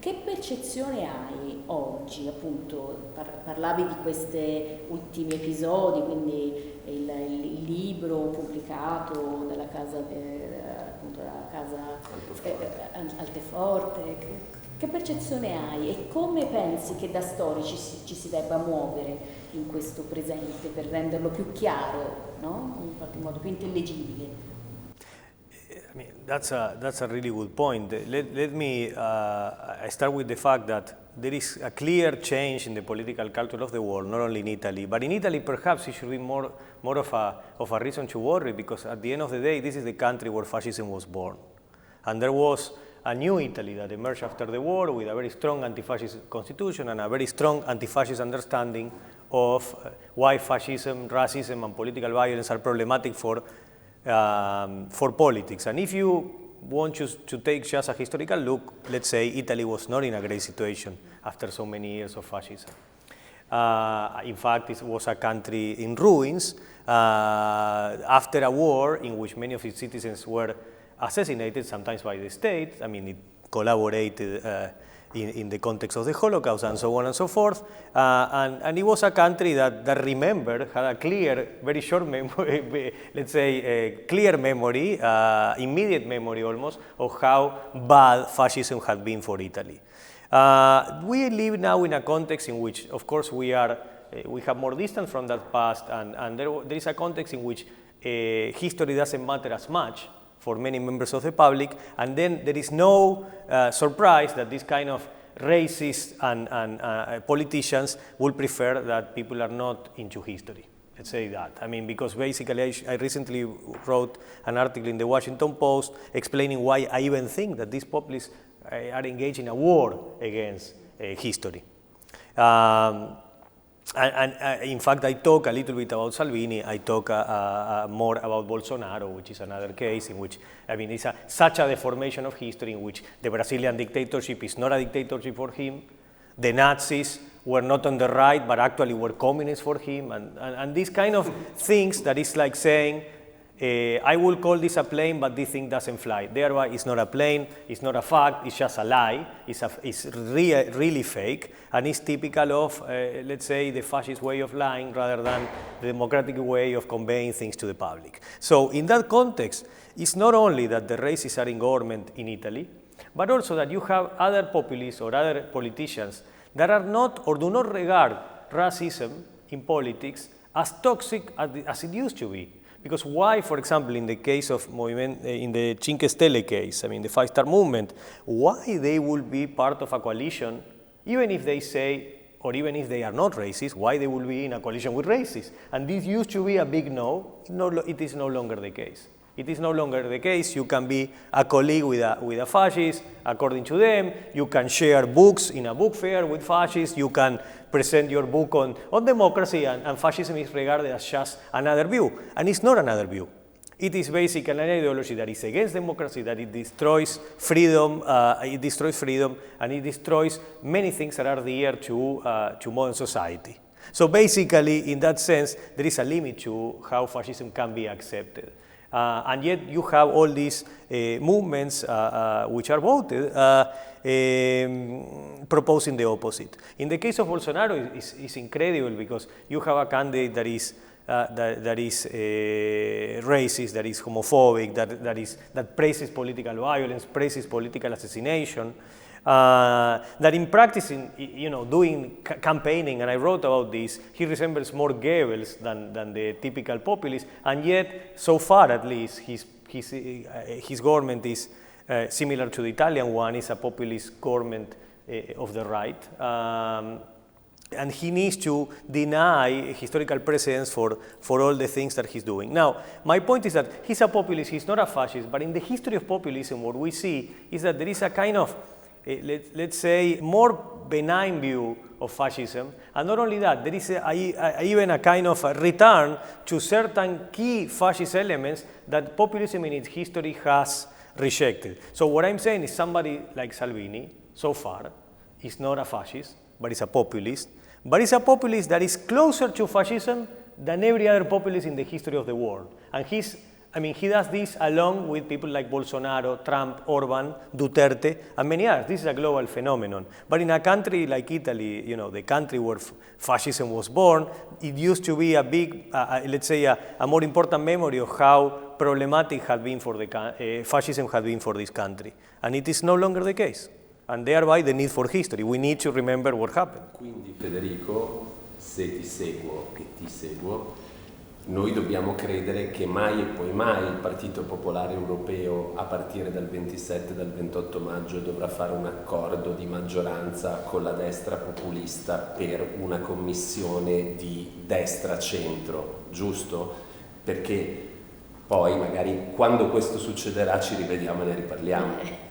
Che percezione hai oggi, appunto, parlavi di questi ultimi episodi, quindi il libro pubblicato dalla casa, appunto, dalla casa Alteforte, che percezione hai e come pensi che da storici ci si debba muovere in questo presente per renderlo più chiaro, no? In qualche modo più intellegibile? I mean, that's a really good point. Let me I start with the fact that there is a clear change in the political culture of the world, not only in Italy, but in Italy perhaps it should be more of a reason to worry, because at the end of the day, this is the country where fascism was born, and there was a new Italy that emerged after the war with a very strong anti-fascist constitution and a very strong anti-fascist understanding of why fascism, racism, and political violence are problematic for politics. And if you want to take just a historical look, let's say Italy was not in a great situation after so many years of fascism. In fact, it was a country in ruins after a war in which many of its citizens were assassinated, sometimes by the state. I mean, it collaborated in the context of the Holocaust and so on and so forth. And it was a country that remembered, had a clear, very short memory, let's say a clear memory, immediate memory almost, of how bad fascism had been for Italy. We live now in a context in which, of course, we have more distance from that past, and there is a context in which history doesn't matter as much for many members of the public, and then there is no surprise that this kind of racist and politicians will prefer that people are not into history. Let's say that. I mean, because basically I recently wrote an article in the Washington Post explaining why I even think that these populists are engaged in a war against history. And in fact, I talk a little bit about Salvini. I talk more about Bolsonaro, which is another case in which, I mean, it's such a deformation of history in which the Brazilian dictatorship is not a dictatorship for him. The Nazis were not on the right, but actually were communists for him. And these kind of things that is like saying, I will call this a plane, but this thing doesn't fly. Thereby, it's not a plane, it's not a fact, it's just a lie, it's really fake, and it's typical of, let's say, the fascist way of lying rather than the democratic way of conveying things to the public. So in that context, it's not only that the racists are in government in Italy, but also that you have other populists or other politicians that are not or do not regard racism in politics as toxic as it used to be. Because why, for example, in the case of in the Cinque Stelle case, I mean the Five Star Movement, why they will be part of a coalition, even if they say, or even if they are not racist, why they will be in a coalition with racists? And this used to be a big no. It is no longer the case. It is no longer the case. You can be a colleague with a fascist, according to them. You can share books in a book fair with fascists. You can present your book on democracy, and fascism is regarded as just another view. And it's not another view. It is basically an ideology that is against democracy, that it destroys freedom, and it destroys many things that are dear to modern society. So basically, in that sense, there is a limit to how fascism can be accepted. And yet you have all these movements which are voted proposing the opposite. In the case of Bolsonaro, it's incredible because you have a candidate that is racist, that is homophobic, that praises political violence, praises political assassination. That in practice, doing campaigning, and I wrote about this, he resembles more Goebbels than the typical populist, and yet, so far at least, his government is similar to the Italian one. It's a populist government of the right. And he needs to deny historical precedents for all the things that he's doing. Now, my point is that he's a populist, he's not a fascist, but in the history of populism, what we see is that there is a kind of let's say, more benign view of fascism. And not only that, there is even a kind of a return to certain key fascist elements that populism in its history has rejected. So what I'm saying is somebody like Salvini, so far, is not a fascist, but is a populist. But is a populist that is closer to fascism than every other populist in the history of the world. And he's I mean, he does this along with people like Bolsonaro, Trump, Orban, Duterte, and many others. This is a global phenomenon. But in a country like Italy, you know, the country where fascism was born, it used to be a big, let's say, a more important memory of how problematic had been for the fascism had been for this country. And it is no longer the case. And thereby the need for history. We need to remember what happened. Quindi Federico, se ti seguo e ti seguo, noi dobbiamo credere che mai e poi mai il Partito Popolare Europeo, a partire dal 27 e dal 28 maggio, dovrà fare un accordo di maggioranza con la destra populista per una commissione di destra-centro, giusto? Perché poi magari quando questo succederà ci rivediamo e ne riparliamo.